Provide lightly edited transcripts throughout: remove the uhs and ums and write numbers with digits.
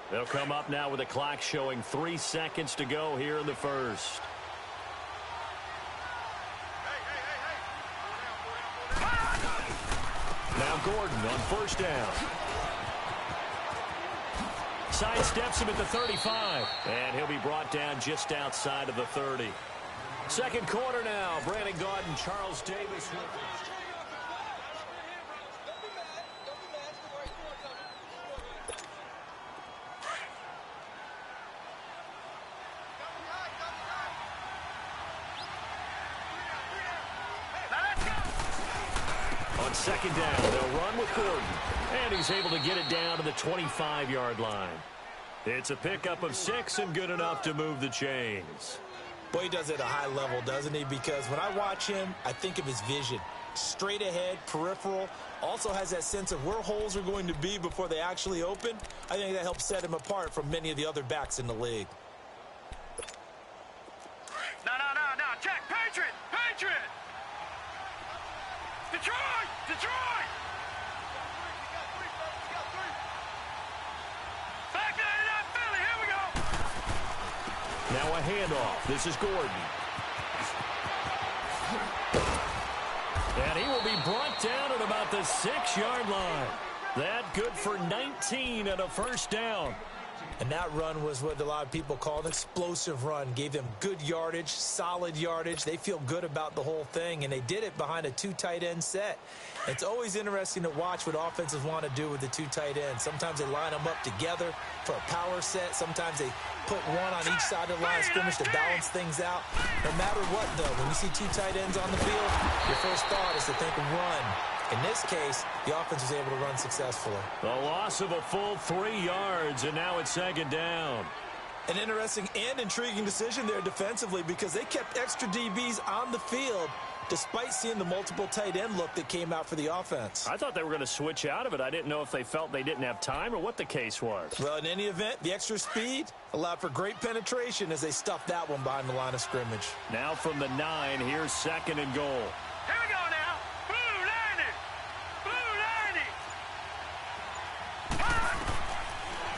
They'll come up now with the clock showing 3 seconds to go here in the first. Now Gordon on first down. Sidesteps him at the 35. And he'll be brought down just outside of the 30. Second quarter now. Brandon Gaudin, Charles Davis. On second down, they'll run with Gordon. And he's able to get it down to the 25-yard line. It's a pickup of 6 and good enough to move the chains. Boy, he does it at a high level, doesn't he? Because when I watch him, I think of his vision. Straight ahead, peripheral, also has that sense of where holes are going to be before they actually open. I think that helps set him apart from many of the other backs in the league. No. Check. Patriot. Detroit. Back it up, Philly. Here we go. Now a handoff. This is Gordon. And he will be brought down at about the 6-yard line. That good for 19 and a first down. And that run was what a lot of people call an explosive run. Gave them good yardage, solid yardage. They feel good about the whole thing, and they did it behind a 2 tight end set. It's always interesting to watch what offenses want to do with the 2 tight ends. Sometimes they line them up together for a power set. Sometimes they put one on each side of the line of scrimmage to balance things out. No matter what, though, when you see 2 tight ends on the field, your first thought is to think run. In this case, the offense was able to run successfully. The loss of a full 3 yards, and now it's second down. An interesting and intriguing decision there defensively because they kept extra DBs on the field despite seeing the multiple tight end look that came out for the offense. I thought they were going to switch out of it. I didn't know if they felt they didn't have time or what the case was. Well, in any event, the extra speed allowed for great penetration as they stuffed that one behind the line of scrimmage. Now from the 9, here's second and goal. Here we go now.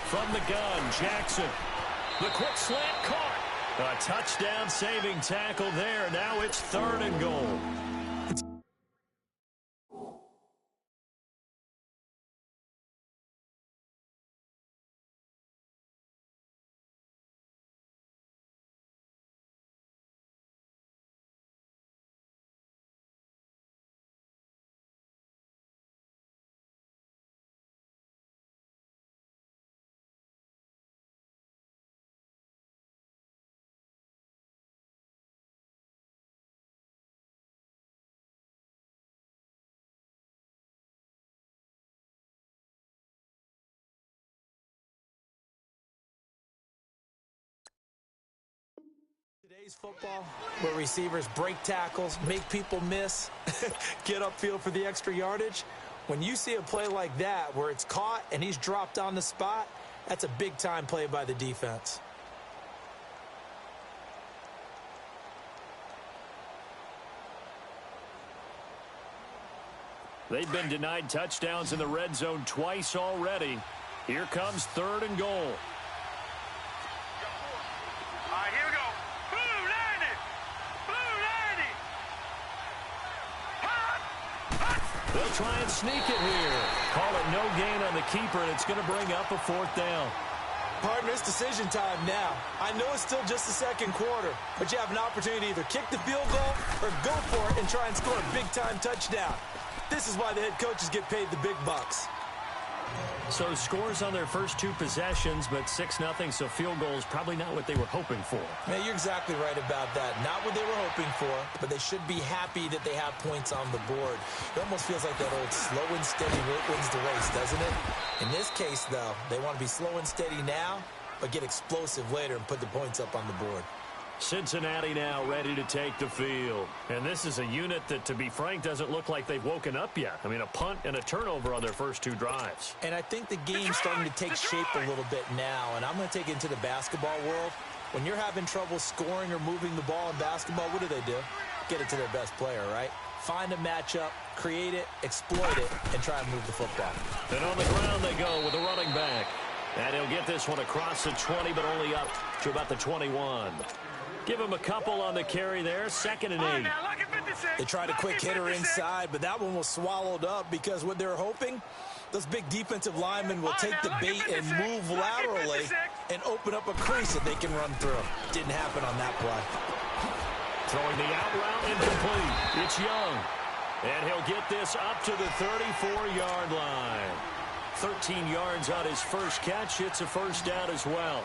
From the gun, Jackson. The quick slant caught. A touchdown-saving tackle there. Now it's third and goal. Today's football, where receivers break tackles, make people miss, get upfield for the extra yardage. When you see a play like that where it's caught and he's dropped on the spot, that's a big-time play by the defense. They've been denied touchdowns in the red zone twice already. Here comes third and goal. They'll try and sneak it here. Call it no gain on the keeper, and it's going to bring up a fourth down. Partner, it's decision time now. I know it's still just the second quarter, but you have an opportunity to either kick the field goal or go for it and try and score a big-time touchdown. This is why the head coaches get paid the big bucks. So scores on their first 2 possessions, but 6-0, so field goal is probably not what they were hoping for. Man, you're exactly right about that. Not what they were hoping for, but they should be happy that they have points on the board. It almost feels like that old slow and steady wins the race, doesn't it? In this case, though, they want to be slow and steady now, but get explosive later and put the points up on the board. Cincinnati now ready to take the field. And this is a unit that, to be frank, doesn't look like they've woken up yet. I mean, a punt and a turnover on their first 2 drives. And I think the game's starting to take shape a little bit now. And I'm going to take it into the basketball world. When you're having trouble scoring or moving the ball in basketball, what do? Get it to their best player, right? Find a matchup, create it, exploit it, and try and move the football. And on the ground they go with a running back. And he'll get this one across the 20, but only up to about the 21. Give him a couple on the carry there. 2nd and 8. They tried a quick hitter inside, but that one was swallowed up because what they're hoping, those big defensive linemen will take the bait and move laterally and open up a crease that they can run through. Didn't happen on that play. Throwing the out route incomplete. It's Young. And he'll get this up to the 34-yard line. 13 yards on his first catch. It's a first down as well.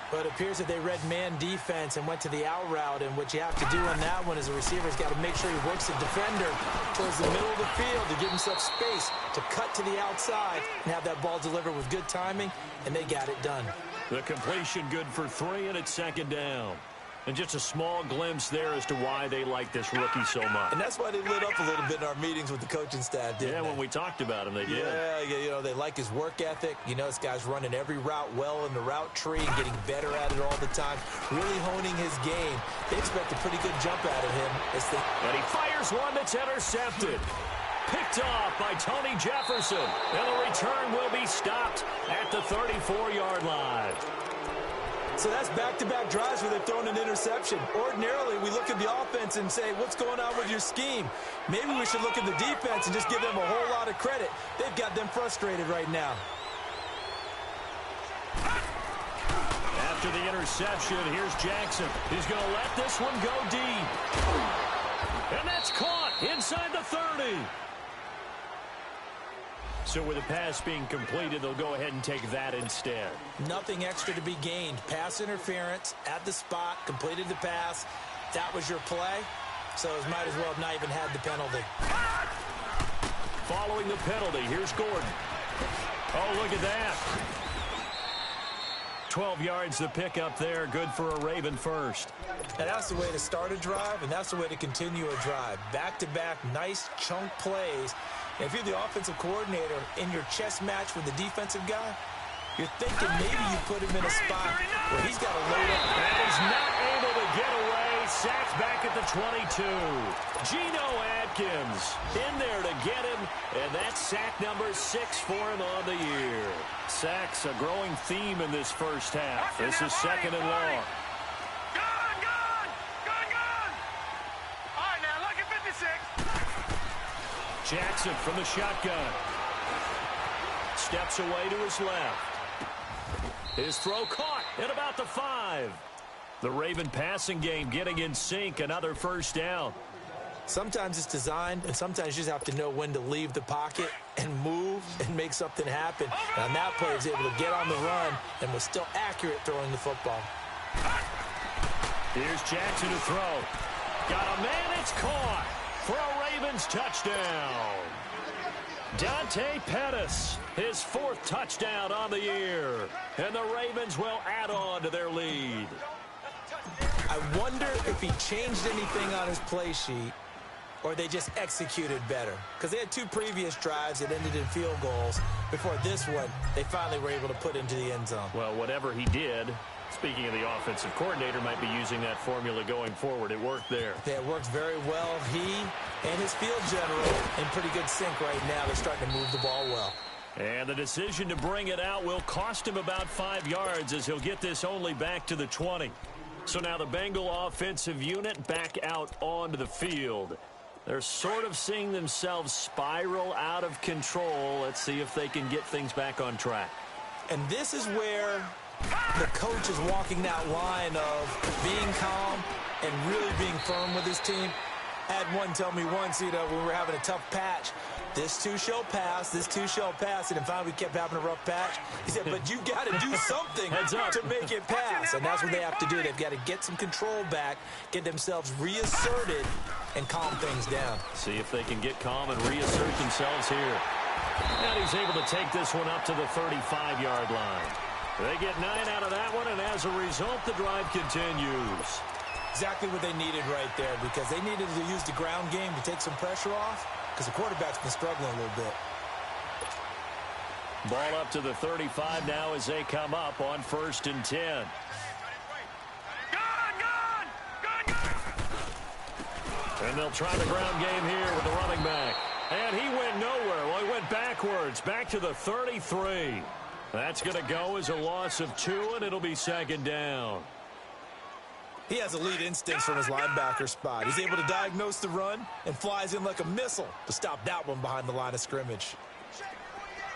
But it appears that they read man defense and went to the out route, and what you have to do on that one is a receiver's got to make sure he works the defender towards the middle of the field to give himself space to cut to the outside and have that ball delivered with good timing, and they got it done. The completion good for 3, and it's 2nd down. And just a small glimpse there as to why they like this rookie so much. And that's why they lit up a little bit in our meetings with the coaching staff, didn't they? Yeah, when we talked about him, they did. Yeah, you know, they like his work ethic. You know, this guy's running every route well in the route tree and getting better at it all the time, really honing his game. They expect a pretty good jump out of him. And he fires one that's intercepted. Picked off by Tony Jefferson. And the return will be stopped at the 34-yard line. So that's back-to-back drives where they've thrown an interception. Ordinarily, we look at the offense and say, what's going on with your scheme? Maybe we should look at the defense and just give them a whole lot of credit. They've got them frustrated right now. After the interception, here's Jackson. He's going to let this one go deep. And that's caught inside the 30. So with the pass being completed, they'll go ahead and take that instead. Nothing extra to be gained. Pass interference at the spot, completed the pass. That was your play. So it might as well have not even had the penalty. Following the penalty, here's Gordon. Oh, look at that. 12 yards to pick up there. Good for a Raven first. And that's the way to start a drive, and that's the way to continue a drive. Back-to-back, nice chunk plays. And if you're the offensive coordinator in your chess match with the defensive guy, you're thinking maybe you put him in a spot where he's got to load up. And he's not able to get away. Sacked back at the 22. Geno Atkins in there to get him, and that's sack number 6 for him on the year. Sacks a growing theme in this first half. This is 2nd and long. All right, now look at 56. Jackson from the shotgun. Steps away to his left. His throw caught at about the 5. The Raven passing game getting in sync. Another first down. Sometimes it's designed, and sometimes you just have to know when to leave the pocket and move and make something happen. And on that play, he was able to get on the run and was still accurate throwing the football. Here's Jackson to throw. Got a man, it's caught for a Ravens touchdown. Dante Pettis, his 4th touchdown on the year. And the Ravens will add on to their lead. I wonder if he changed anything on his play sheet or they just executed better. Because they had 2 previous drives that ended in field goals. Before this one, they finally were able to put into the end zone. Well, whatever he did, speaking of the offensive coordinator, might be using that formula going forward. It worked there. Yeah, it worked very well. He and his field general in pretty good sync right now. They're starting to move the ball well. And the decision to bring it out will cost him about 5 yards as he'll get this only back to the 20. So now the Bengal offensive unit back out onto the field. They're sort of seeing themselves spiral out of control. Let's see if they can get things back on track. And this is where the coach is walking that line of being calm and really being firm with his team. I had one tell me once, when we were having a tough patch, this too shall pass, this too shall pass, and then finally we kept having a rough patch. He said, but you got to do something to make it pass, and that's what they have to do. They've got to get some control back, get themselves reasserted, and calm things down. See if they can get calm and reassert themselves here. And he's able to take this one up to the 35-yard line. They get 9 out of that one, and as a result, the drive continues. Exactly what they needed right there, because they needed to use the ground game to take some pressure off, because the quarterback's been struggling a little bit. Ball up to the 35 now as they come up on 1st and 10. And they'll try the ground game here with the running back. And he went nowhere. Well, he went backwards, back to the 33. That's going to go as a loss of 2, and it'll be second down. He has elite instincts from his linebacker spot. He's able to diagnose the run and flies in like a missile to stop that one behind the line of scrimmage.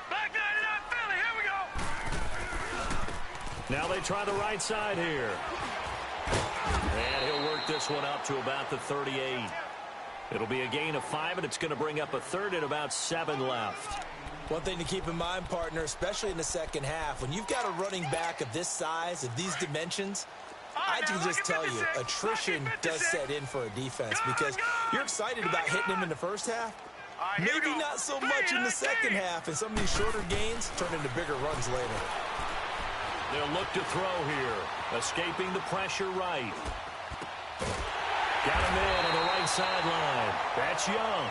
Back 99 Philly, here we go. Now they try the right side here. And he'll work this one up to about the 38. It'll be a gain of 5, and it's going to bring up a third and about 7 left. One thing to keep in mind, partner, especially in the second half, when you've got a running back of this size, of these dimensions, I can just tell you, attrition does set in for a defense because you're excited about hitting him in the first half. Maybe not so much in the second half, and some of these shorter gains turn into bigger runs later. They'll look to throw here. Escaping the pressure right. Got him in on the right sideline. That's Young.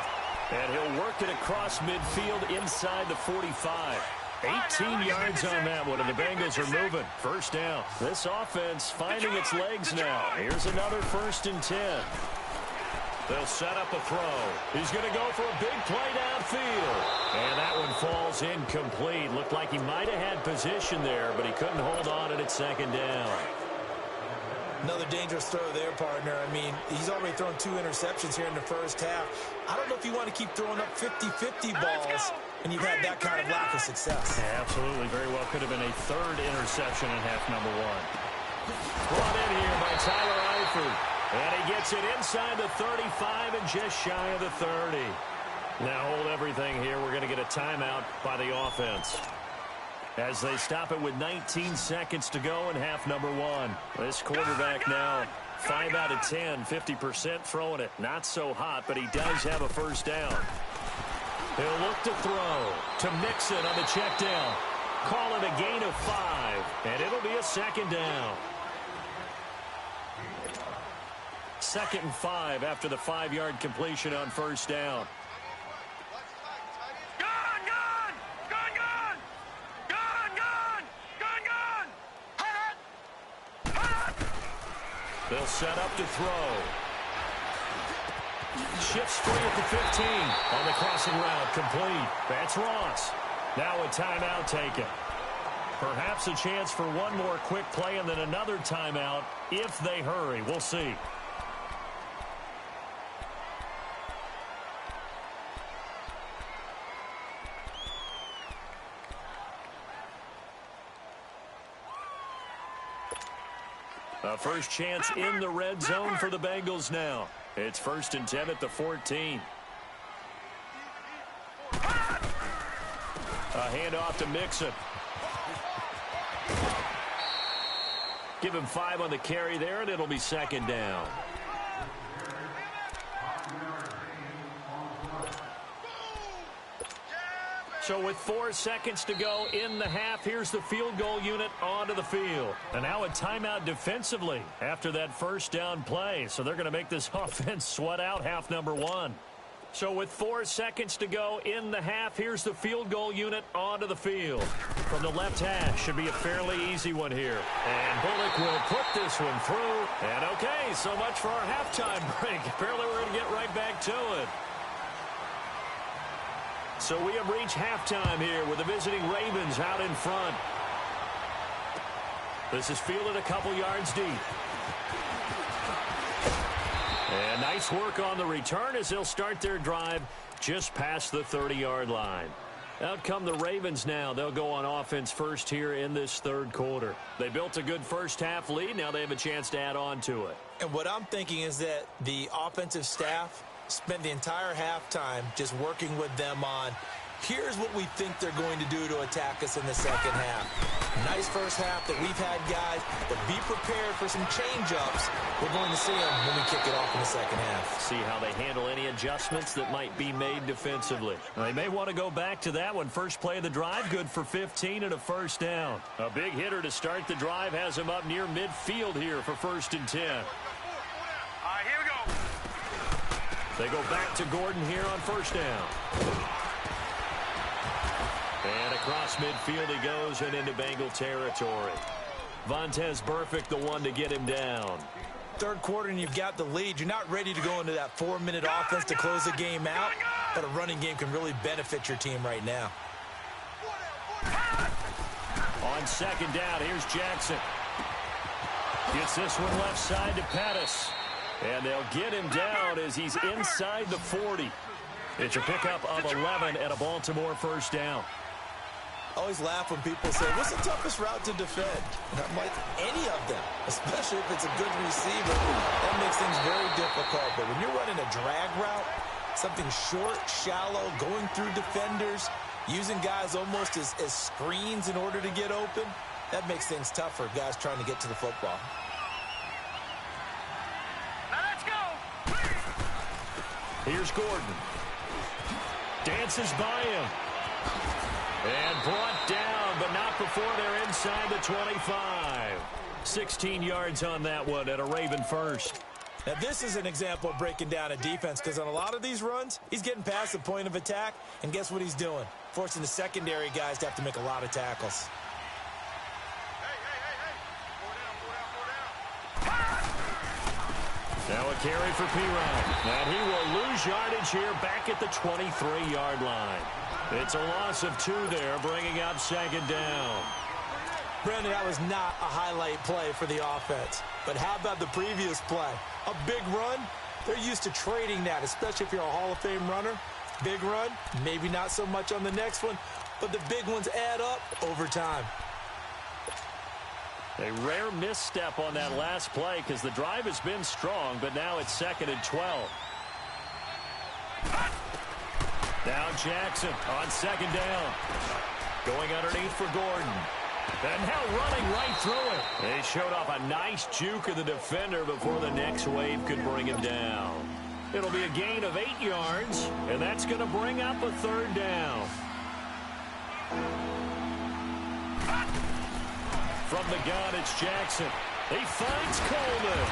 And he'll work it across midfield inside the 45. 18 yards on that one, and the Bengals are moving. First down. This offense finding its legs now. Here's another 1st and 10. They'll set up a throw. He's going to go for a big play downfield. And that one falls incomplete. Looked like he might have had position there, but he couldn't hold on at second down. Another dangerous throw there, partner. I mean, he's already thrown 2 interceptions here in the first half. I don't know if you want to keep throwing up 50-50 balls when you've had that kind of lack of success. Yeah, absolutely. Very well could have been a 3rd interception in half number 1. Brought in here by Tyler Eifert. And he gets it inside the 35 and just shy of the 30. Now hold everything here. We're going to get a timeout by the offense, as they stop it with 19 seconds to go in half number 1. This quarterback now 5 out of 10, 50% throwing it. Not so hot, but he does have a first down. He'll look to throw to Mixon on the check down. Call it a gain of 5, and it'll be a second down. 2nd and 5 after the 5-yard completion on first down. They'll set up to throw. Shifts free at the 15 on the crossing route, complete. That's Ross. Now a timeout taken. Perhaps a chance for one more quick play and then another timeout if they hurry. We'll see. A first chance in the red zone for the Bengals now. It's 1st and 10 at the 14. A handoff to Mixon. Give him 5 on the carry there, and it'll be second down. So with 4 seconds to go in the half, here's the field goal unit onto the field. And now a timeout defensively after that first down play. So they're going to make this offense sweat out half number 1. So with 4 seconds to go in the half, here's the field goal unit onto the field. From the left hash, should be a fairly easy one here. And Bullock will put this one through. And okay, so much for our halftime break. Apparently we're going to get right back to it. So we have reached halftime here with the visiting Ravens out in front. This is fielded a couple yards deep. And nice work on the return as they'll start their drive just past the 30-yard line. Out come the Ravens now. They'll go on offense first here in this third quarter. They built a good first-half lead. Now they have a chance to add on to it. And what I'm thinking is that the offensive staff spend the entire halftime just working with them on, here's what we think they're going to do to attack us in the second half. Nice first half that we've had, guys, but be prepared for some change-ups. We're going to see them when we kick it off in the second half. See how they handle any adjustments that might be made defensively. They may want to go back to that one. First play of the drive, good for 15 and a first down. A big hitter to start the drive has him up near midfield here for 1st and 10. All right, here we go. They go back to Gordon here on first down. And across midfield he goes and into Bengal territory. Vontez Burfict, the one to get him down. Third quarter and you've got the lead. You're not ready to go into that 4-minute offense to close the game out, but a running game can really benefit your team right now. on second down. Here's Jackson. Gets this one left side to Pettis. And they'll get him down as he's inside the 40. It's a pickup of 11 and a Baltimore first down. I always laugh when people say, what's the toughest route to defend? And I'm like, any of them, especially if it's a good receiver. That makes things very difficult. But when you're running a drag route, something short, shallow, going through defenders, using guys almost as screens in order to get open, that makes things tough for guys trying to get to the football. Now let's go. Here's Gordon. Dances by him. And brought down, but not before they're inside the 25. 16 yards on that one at a Raven first. Now, this is an example of breaking down a defense because on a lot of these runs, he's getting past the point of attack, and guess what he's doing? Forcing the secondary guys to have to make a lot of tackles. Now a carry for P-Rod. And he will lose yardage here back at the 23-yard line. It's a loss of 2 there, bringing up second down. Brandon, that was not a highlight play for the offense. But how about the previous play? A big run? They're used to trading that, especially if you're a Hall of Fame runner. Big run, maybe not so much on the next one, but the big ones add up over time. A rare misstep on that last play because the drive has been strong, but now it's 2nd and 12. Now Jackson on second down. Going underneath for Gordon. And now running right through it. They showed off a nice juke of the defender before the next wave could bring him down. It'll be a gain of 8 yards, and that's going to bring up a 3rd down. From the gun, it's Jackson. He finds Coleman.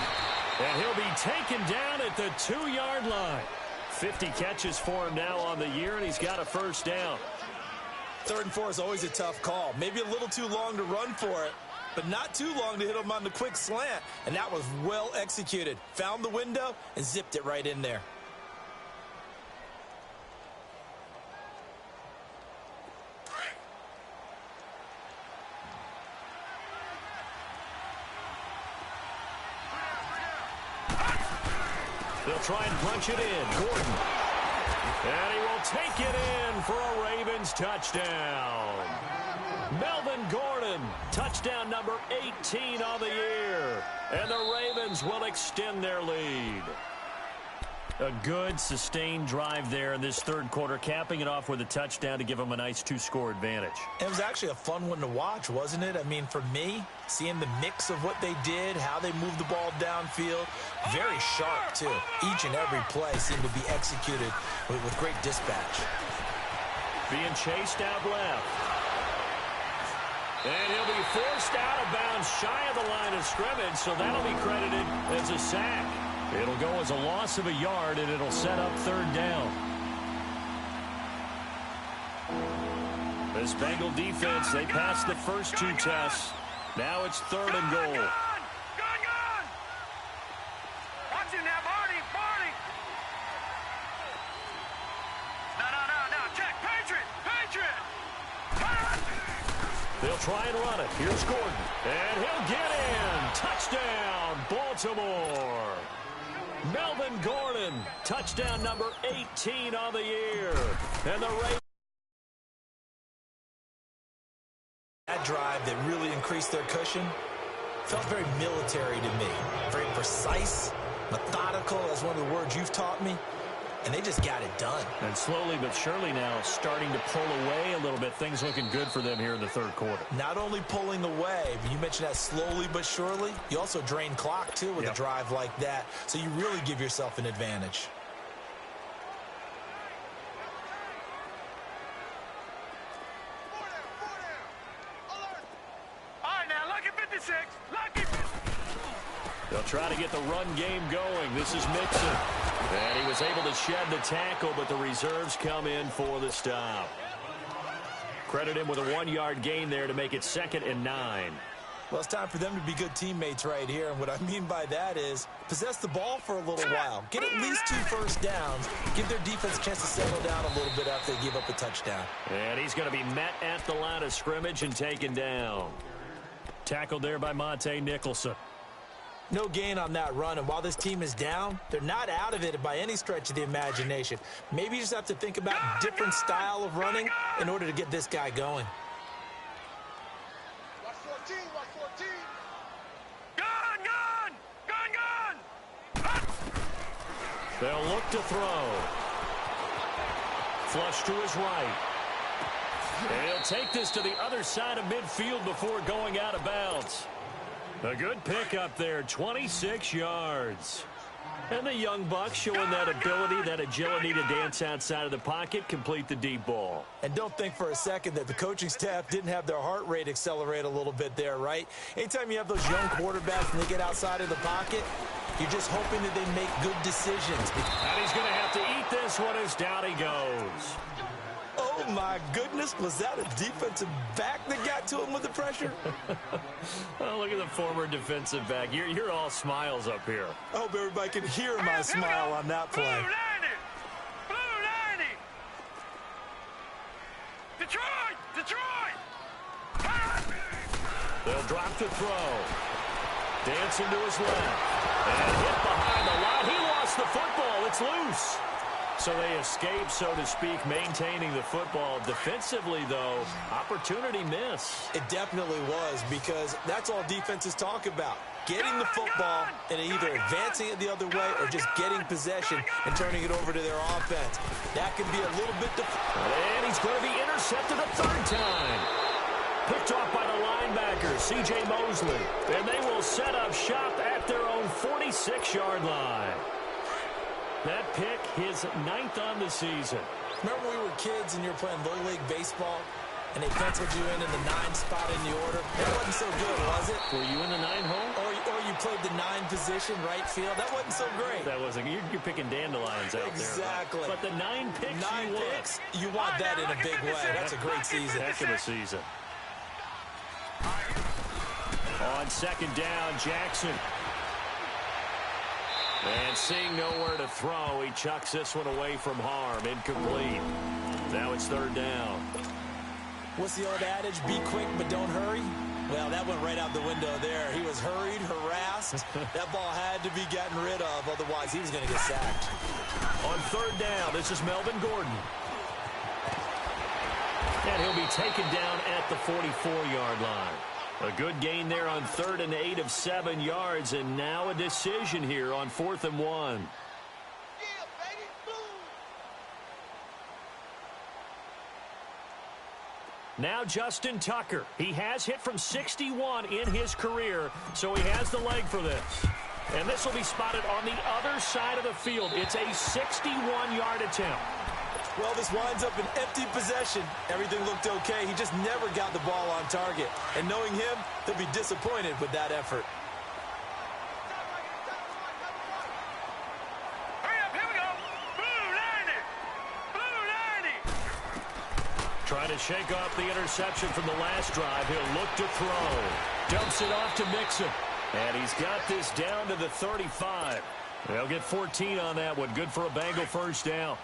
And he'll be taken down at the 2-yard line. 50 catches for him now on the year, and he's got a first down. 3rd and 4 is always a tough call. Maybe a little too long to run for it, but not too long to hit him on the quick slant. And that was well executed. Found the window and zipped it right in there. They'll try and punch it in. Gordon. And he will take it in for a Ravens touchdown. Melvin Gordon, touchdown number 18 on the year. And the Ravens will extend their lead. A good, sustained drive there in this 3rd quarter, capping it off with a touchdown to give them a nice 2-score advantage. It was actually a fun one to watch, wasn't it? I mean, for me, seeing the mix of what they did, how they moved the ball downfield, very sharp, too. Each and every play seemed to be executed with great dispatch. Being chased out left. And he'll be forced out of bounds shy of the line of scrimmage, so that'll be credited as a sack. It'll go as a loss of a yard, and it'll set up 3rd down. This Bengal defense, they passed the first 2 tests. Now it's 3rd and goal. Gun! Watch it now, Barney! No, check! Patriot! They'll try and run it. Here's Gordon. And he'll get in. Touchdown, Baltimore. Melvin Gordon, touchdown number 18 on the year. And the Ravens. That drive that really increased their cushion felt very military to me. Very precise, methodical, as one of the words you've taught me. And they just got it done. And slowly but surely now starting to pull away a little bit. Things looking good for them here in the 3rd quarter. Not only pulling away, but you mentioned that slowly but surely. You also drain clock, too, with a drive like that. So you really give yourself an advantage. All right, now, lucky 56. Lucky 56. They'll try to get the run game going. This is Mixon. And he was able to shed the tackle, but the reserves come in for the stop. Credit him with a 1-yard gain there to make it 2nd and 9. Well, it's time for them to be good teammates right here. And what I mean by that is possess the ball for a little while. Get at least 2 first downs. Give their defense a chance to settle down a little bit after they give up a touchdown. And he's going to be met at the line of scrimmage and taken down. Tackled there by Monte Nicholson. No gain on that run, and while this team is down, they're not out of it by any stretch of the imagination. Maybe you just have to think about a different style of running in order to get this guy going. Watch 14, watch 14. Gun, gun! Gun, gun! They'll look to throw. Flush to his right. And he'll take this to the other side of midfield before going out of bounds. A good pickup there, 26 yards. And the young buck showing that ability, that agility to dance outside of the pocket, complete the deep ball. And don't think for a second that the coaching staff didn't have their heart rate accelerate a little bit there, right? Anytime you have those young quarterbacks and they get outside of the pocket, you're just hoping that they make good decisions. And he's going to have to eat this one as down he goes. Oh, my goodness. Was that a defensive back that got to him with the pressure? Oh, look at the former defensive back. You're all smiles up here. I hope everybody can hear my smile on that play. Blue 90! Blue 90! Detroit! Detroit! They'll drop the throw. Dancing to his left. And hit behind the line. He lost the football. It's loose. So they escape, so to speak, maintaining the football. Defensively, though, opportunity miss. It definitely was, because that's all defenses talk about. Getting the football and either advancing it the other way or just getting possession and turning it over to their offense. That could be a little bit And he's going to be intercepted a third time. Picked off by the linebacker, C.J. Mosley. And they will set up shop at their own 46-yard line. That pick, his 9th on the season. Remember when we were kids and you were playing Little League Baseball and they penciled you in the 9 spot in the order? That wasn't so good, was it? Were you in the 9 hole? Or you played the 9 position, right field. That wasn't so great. That wasn't. You're picking dandelions out exactly. there. But the 9 picks 9 picks, you want that in a big way. That's a great season. Heck of a season. On second down, Jackson. And seeing nowhere to throw, he chucks this one away from harm. Incomplete. Now it's third down. What's the old adage? Be quick, but don't hurry? Well, that went right out the window there. He was hurried, harassed. That ball had to be gotten rid of, otherwise he was going to get sacked. On third down, this is Melvin Gordon. And he'll be taken down at the 44-yard line. A good gain there on 3rd and 8 of 7 yards, and now a decision here on 4th and 1. Now Justin Tucker. He has hit from 61 in his career, so he has the leg for this. And this will be spotted on the other side of the field. It's a 61-yard attempt. Well, this winds up an empty possession. Everything looked okay. He just never got the ball on target. And knowing him, he'll be disappointed with that effort. Hurry up, here we go. Blue 90! Blue 90! Trying to shake off the interception from the last drive. He'll look to throw. Dumps it off to Mixon. And he's got this down to the 35. They'll get 14 on that one. Good for a Bengal first down.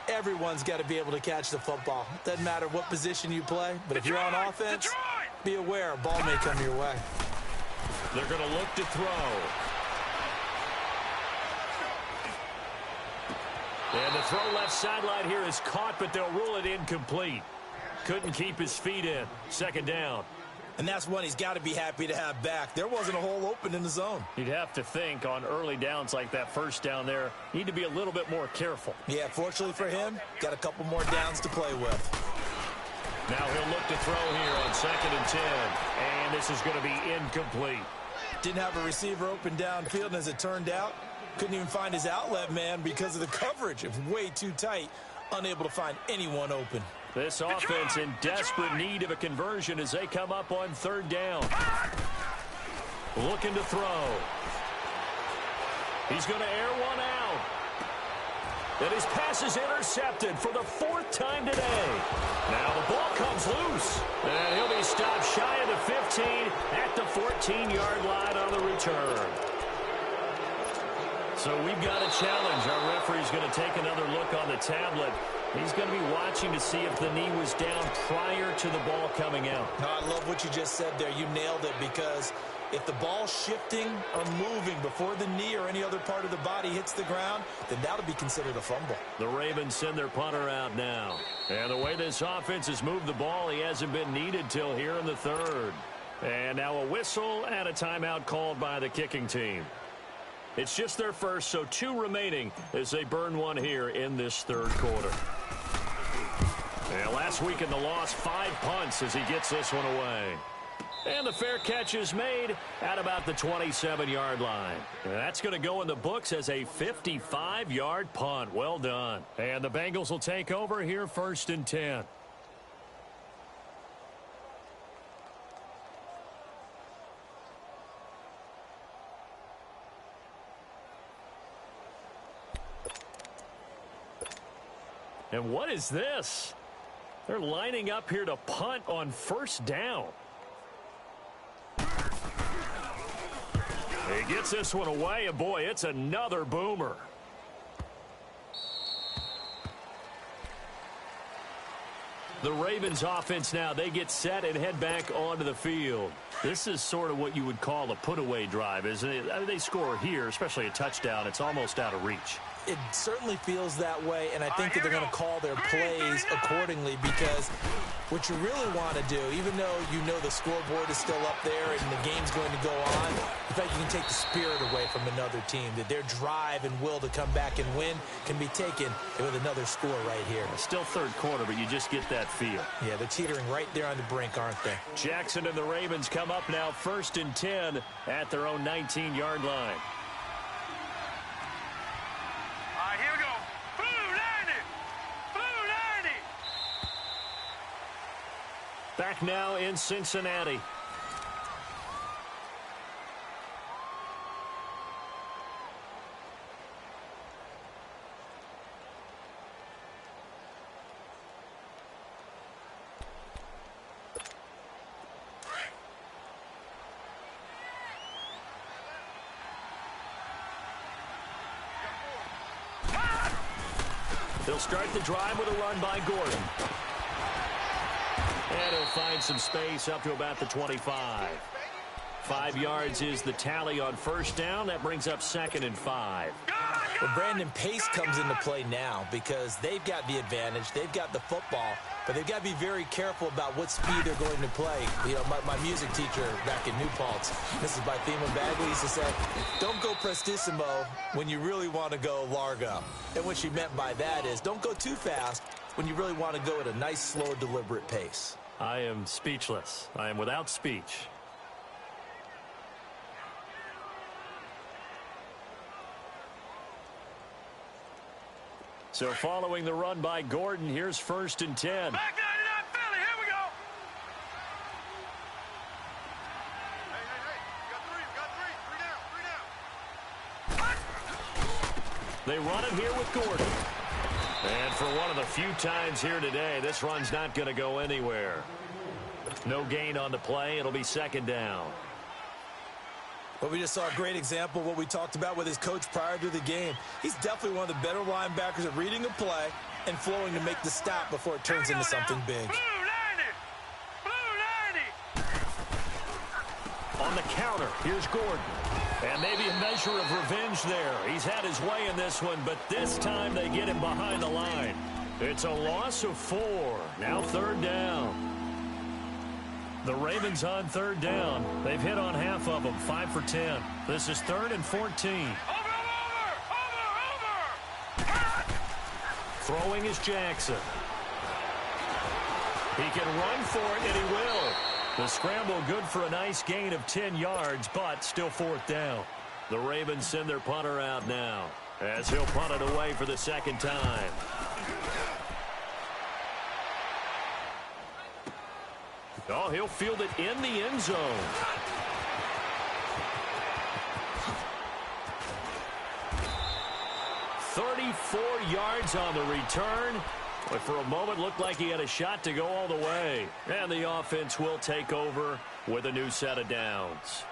Everyone's got to be able to catch the football. Doesn't matter what position you play, but if you're on offense, be aware a ball may come your way. They're going to look to throw. And the throw left sideline here is caught, but they'll rule it incomplete. Couldn't keep his feet in. Second down. And that's one he's got to be happy to have back. There wasn't a hole open in the zone. You'd have to think on early downs like that first down there, need to be a little bit more careful. Yeah, fortunately for him, got a couple more downs to play with. Now he'll look to throw here on 2nd and 10. And this is going to be incomplete. Didn't have a receiver open downfield, and as it turned out, couldn't even find his outlet man because of the coverage. It was way too tight, unable to find anyone open. This offense in desperate need of a conversion as they come up on 3rd down. Looking to throw. He's going to air one out. And his pass is intercepted for the 4th time today. Now the ball comes loose. And he'll be stopped shy of the 15 at at the 14-yard line on the return. So we've got a challenge. Our referee's going to take another look on the tablet. He's going to be watching to see if the knee was down prior to the ball coming out. No, I love what you just said there. You nailed it, because if the ball's shifting or moving before the knee or any other part of the body hits the ground, then that'll be considered a fumble. The Ravens send their punter out now. And the way this offense has moved the ball, he hasn't been needed till here in the third. And now a whistle and a timeout called by the kicking team. It's just their first, so 2 remaining as they burn one here in this third quarter. And last week in the loss, 5 punts as he gets this one away. And the fair catch is made at about the 27-yard line. And that's going to go in the books as a 55-yard punt. Well done. And the Bengals will take over here, 1st and 10. And what is this? They're lining up here to punt on 1st down. He gets this one away, and boy, it's another boomer. The Ravens offense now, they get set and head back onto the field. This is sort of what you would call a put-away drive, isn't it? I mean, they score here, especially a touchdown. It's almost out of reach. It certainly feels that way, and I think that they're going to call their plays accordingly, because what you really want to do, even though you know the scoreboard is still up there and the game's going to go on, in fact, you can take the spirit away from another team, that their drive and will to come back and win can be taken with another score right here. Still third quarter, but you just get that feel. Yeah, they're teetering right there on the brink, aren't they? Jackson and the Ravens come up now 1st and 10 at their own 19-yard line. Here we go. Blue 90. Blue 90. Back now in Cincinnati. They'll start the drive with a run by Gordon. And he'll find some space up to about the 25. 5 yards is the tally on 1st down. That brings up 2nd and 5. Well, Brandon, pace comes into play now, because they've got the advantage. They've got the football, but they've got to be very careful about what speed they're going to play. You know, my music teacher back in New Paltz, Mrs. Bythema Bagley, used to say, don't go prestissimo when you really want to go largo. And what she meant by that is, don't go too fast when you really want to go at a nice, slow, deliberate pace. I am speechless. I am without speech. So following the run by Gordon, here's 1st and 10. Back 99 Philly. Here we go. Hey. They run it here with Gordon. And for one of the few times here today, this run's not going to go anywhere. No gain on the play. It'll be 2nd down. Well, we just saw a great example of what we talked about with his coach prior to the game. He's definitely one of the better linebackers at reading a play and flowing to make the stop before it turns into something big. Blue 90. Blue 90. On the counter, here's Gordon. And maybe a measure of revenge there. He's had his way in this one, but this time they get him behind the line. It's a loss of 4. Now 3rd down. The Ravens on 3rd down. They've hit on half of them, 5 for 10. This is 3rd and 14. Over. Throwing is Jackson. He can run for it, and he will. The scramble good for a nice gain of 10 yards, but still 4th down. The Ravens send their punter out now, as he'll punt it away for the 2nd time. Oh, he'll field it in the end zone. "34 yards on the return, But for a moment, looked like he had a shot to go all the way. And the offense will take over with a new set of downs.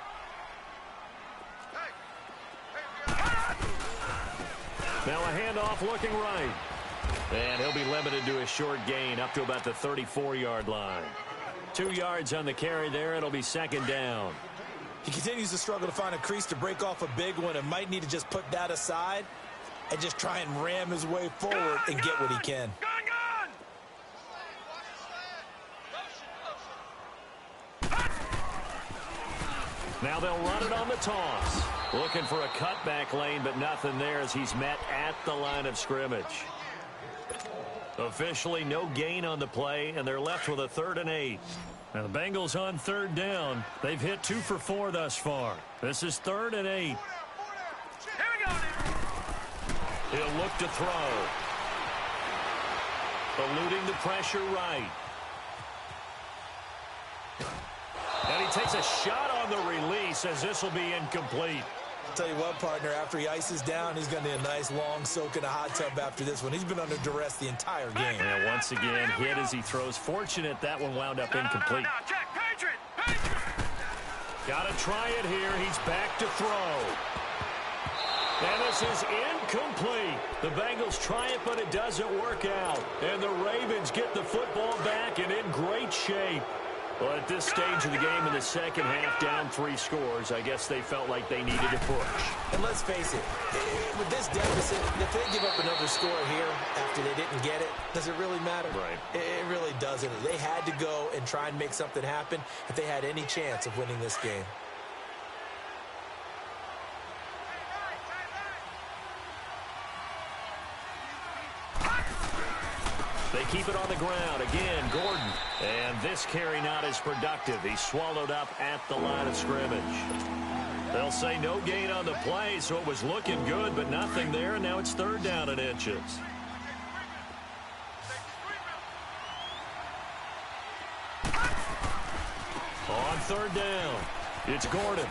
Now a handoff looking right. And he'll be limited to a short gain up to about the 34-yard line. 2 yards on the carry there. It'll be second down. He continues to struggle to find a crease to break off a big one and might need to just put that aside and just try and ram his way forward and get what he can. Now they'll run it on the toss. Looking for a cutback lane, but nothing there as he's met at the line of scrimmage. Officially no gain on the play, and they're left with a 3rd and 8. Now the Bengals on 3rd down. They've hit 2 for 4 thus far. This is 3rd and 8. He'll look to throw. Eluding the pressure right. And he takes a shot on the release as this will be incomplete. Tell you what, partner, after he ices down, he's going to need a nice long soak in a hot tub after this one. He's been under duress the entire game. And once again, hit as he throws. Fortunate that one wound up incomplete. Got to try it here. He's back to throw. And this is incomplete. The Bengals try it, but it doesn't work out. And the Ravens get the football back and in great shape. Well, at this stage of the game in the second half, down 3 scores, I guess they felt like they needed to push. And let's face it, with this deficit, if they give up another score here after they didn't get it, does it really matter? Right. It really doesn't. They had to go and try and make something happen if they had any chance of winning this game. They keep it on the ground. Again, Gordon. And this carry not as productive. He's swallowed up at the line of scrimmage. They'll say no gain on the play, so it was looking good, but nothing there, and now it's 3rd down and inches. On 3rd down, it's Gordon.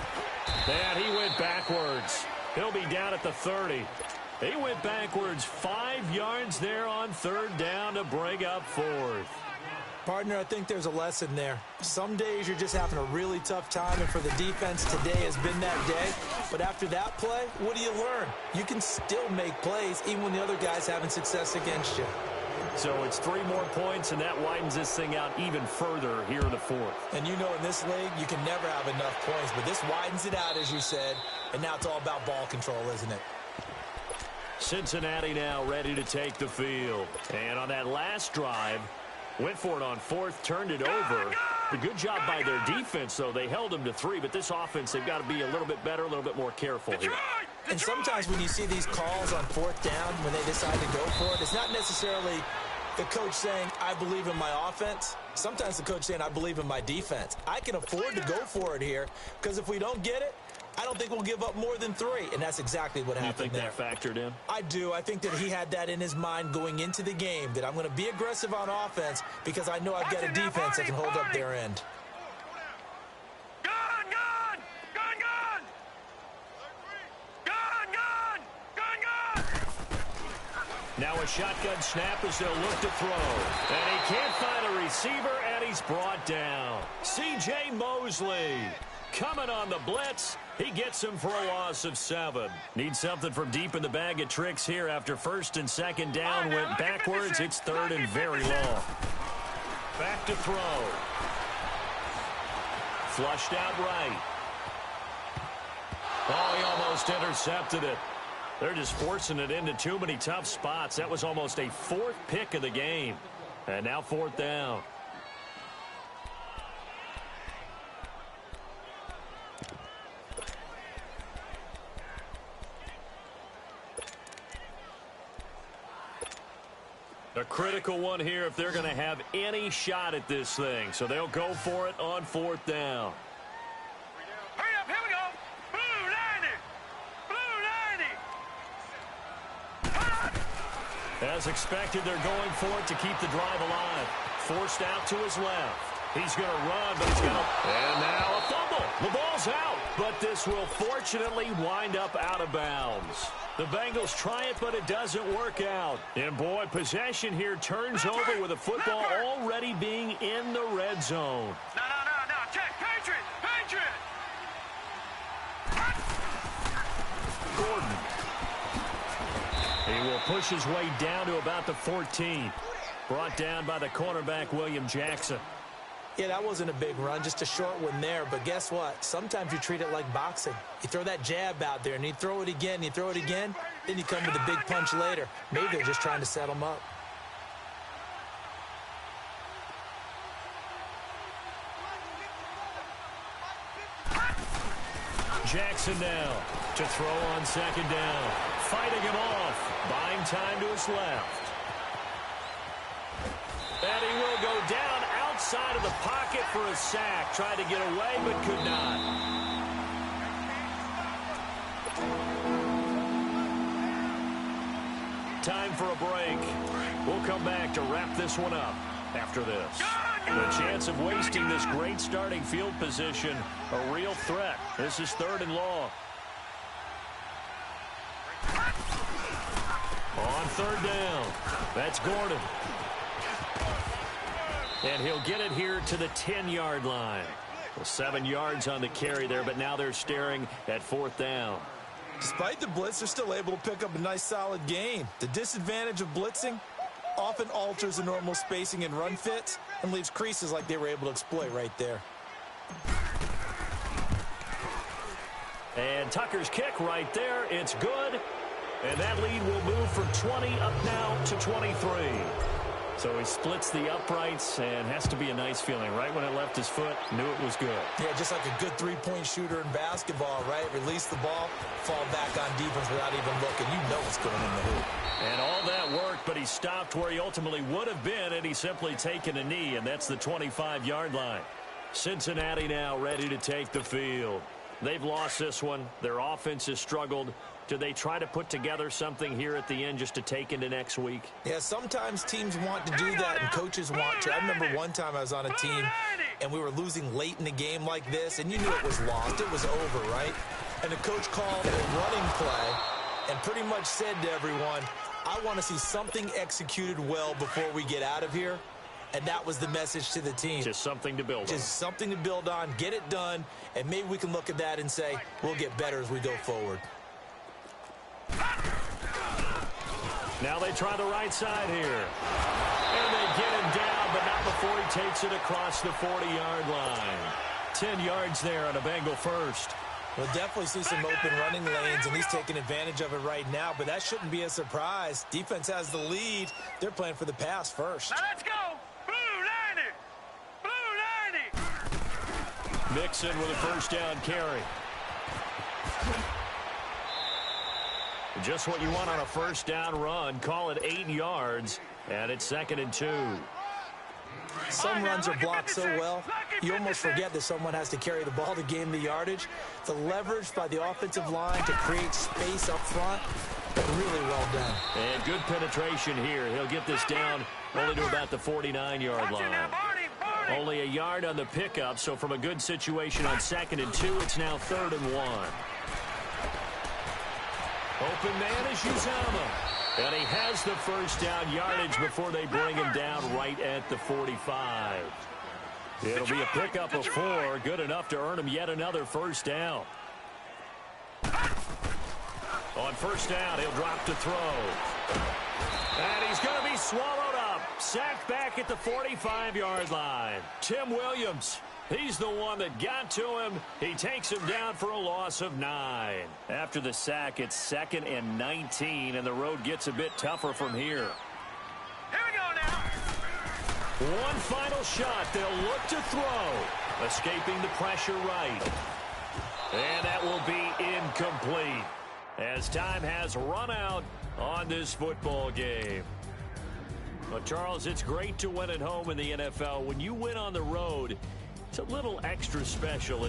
And he went backwards. He'll be down at the 30. He went backwards 5 yards there on 3rd down to bring up 4th. Partner, I think there's a lesson there. Some days you're just having a really tough time, and for the defense, today has been that day. But after that play, what do you learn? You can still make plays even when the other guy's having success against you. So it's 3 more points, and that widens this thing out even further here in the 4th. And you know in this league, you can never have enough points, but this widens it out, as you said, and now it's all about ball control, isn't it? Cincinnati now ready to take the field. And on that last drive, went for it on 4th, turned it over. A good job by their defense, though. They held them to 3, but this offense, they've got to be a little bit better, a little bit more careful here. And sometimes when you see these calls on 4th down, when they decide to go for it, it's not necessarily the coach saying, I believe in my offense. Sometimes the coach saying, I believe in my defense. I can afford to go for it here, because if we don't get it, I don't think we'll give up more than 3, and that's exactly what happened there. You think that factored in? I do. I think that he had that in his mind going into the game, that I'm going to be aggressive on offense because I know I've got a defense that can hold up their end. Now a shotgun snap as they'll look to throw. And he can't find a receiver, and he's brought down. C.J. Mosley coming on the blitz. He gets him for a loss of 7. Needs something from deep in the bag of tricks here after 1st and 2nd down. Went backwards. It's 3rd and very long. Back to throw. Flushed out right. Oh, he almost intercepted it. They're just forcing it into too many tough spots. That was almost a 4th pick of the game. And now 4th down. A critical one here if they're going to have any shot at this thing. So they'll go for it on 4th down. Hurry up, here we go. Blue 90. As expected, they're going for it to keep the drive alive. Forced out to his left. He's going to run, but he's got to... And now a fumble. The ball's out. But this will fortunately wind up out of bounds. The Bengals try it, but it doesn't work out. And, boy, possession here turns over with the football already being in the red zone. No. Check. Patriot. Gordon. He will push his way down to about the 14. Brought down by the cornerback, William Jackson. Yeah, that wasn't a big run, just a short one there. But guess what? Sometimes you treat it like boxing. You throw that jab out there, and you throw it again, then you come with a big punch later. Maybe they're just trying to set him up. Jackson now to throw on second down. Fighting him off, buying time to his left. And he will go down outside of the pocket for a sack. Tried to get away, but could not. Time for a break. We'll come back to wrap this one up after this. The chance of wasting this great starting field position, a real threat. This is 3rd and long. On 3rd down, that's Gordon. And he'll get it here to the 10-yard line. Well, 7 yards on the carry there, but now they're staring at 4th down. Despite the blitz, they're still able to pick up a nice, solid gain. The disadvantage of blitzing often alters the normal spacing and run fits and leaves creases like they were able to exploit right there. And Tucker's kick right there. It's good. And that lead will move from 20 up now to 23. So he splits the uprights, and has to be a nice feeling. Right when it left his foot, knew it was good. Yeah, just like a good three-point shooter in basketball, right? Release the ball, fall back on defense without even looking. You know what's going in the hoop. And all that worked, but he stopped where he ultimately would have been, and he's simply taken a knee, and that's the 25-yard line. Cincinnati now ready to take the field. They've lost this one. Their offense has struggled. Do they try to put together something here at the end just to take into next week? Yeah, sometimes teams want to do that and coaches want to. I remember one time I was on a team and we were losing late in a game like this, and you knew it was lost. It was over, right? And the coach called a running play and pretty much said to everyone, I want to see something executed well before we get out of here. And that was the message to the team. Just something to build on. Just something to build on, get it done, and maybe we can look at that and say, we'll get better as we go forward. Now they try the right side here. And they get him down, but not before he takes it across the 40-yard line. 10 yards there on a Bengal first. We'll definitely see some open running lanes, and he's taking advantage of it right now, but that shouldn't be a surprise. Defense has the lead. They're playing for the pass first. Now let's go. Blue 90. Mixon with a first down carry. Just what you want on a first down run. Call it 8 yards, and it's 2nd and 2. Some runs are blocked so well, you almost forget that someone has to carry the ball to gain the yardage. The leverage by the offensive line to create space up front, really well done. And good penetration here. He'll get this down only to about the 49-yard line. Only a yard on the pickup, so from a good situation on 2nd and 2, it's now 3rd and 1. Open man is Uzama. And he has the first down yardage before they bring him down right at the 45. It'll be a pickup of 4. Good enough to earn him yet another first down. On first down, he'll drop to throw. And he's going to be swallowed up. Sacked back at the 45-yard line. Tim Williams. He's the one that got to him. He takes him down for a loss of 9. After the sack, it's 2nd and 19, and the road gets a bit tougher from here. Here we go now. One final shot. They'll look to throw. Escaping the pressure right. And that will be incomplete, as time has run out on this football game. Well, Charles, it's great to win at home in the NFL. When you win on the road, it's a little extra special.